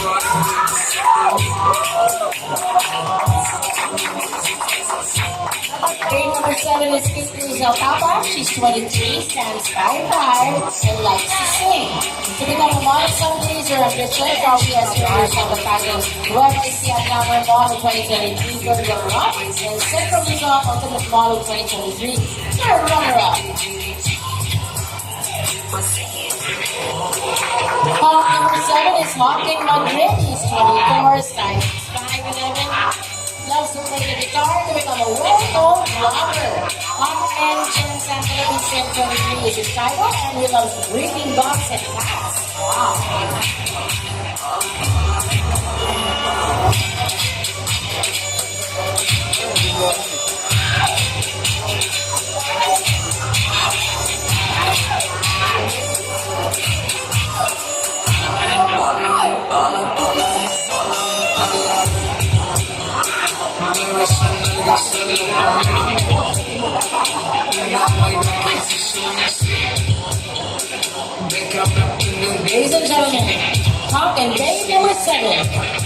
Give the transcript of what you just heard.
Grade number 7 is Papa. She's 23, stands 5'5", and likes to sing. To become a model fundraiser of the church, she has members on the pattern. Whoever is the Glamour Model 2023 Girl Runner-Up, and Central Luzon Ultimate Model 2023 Third Runner-Up. Hawk number 7 is Hawking Madrid. He's 24, stands 5'11". Loves to play the guitar to become a well-known blogger. Hawk and San Felipe 23 is his title, and he loves breathing dogs and cats. Wow. Ladies and gentlemen, Hawk and Bay number 7.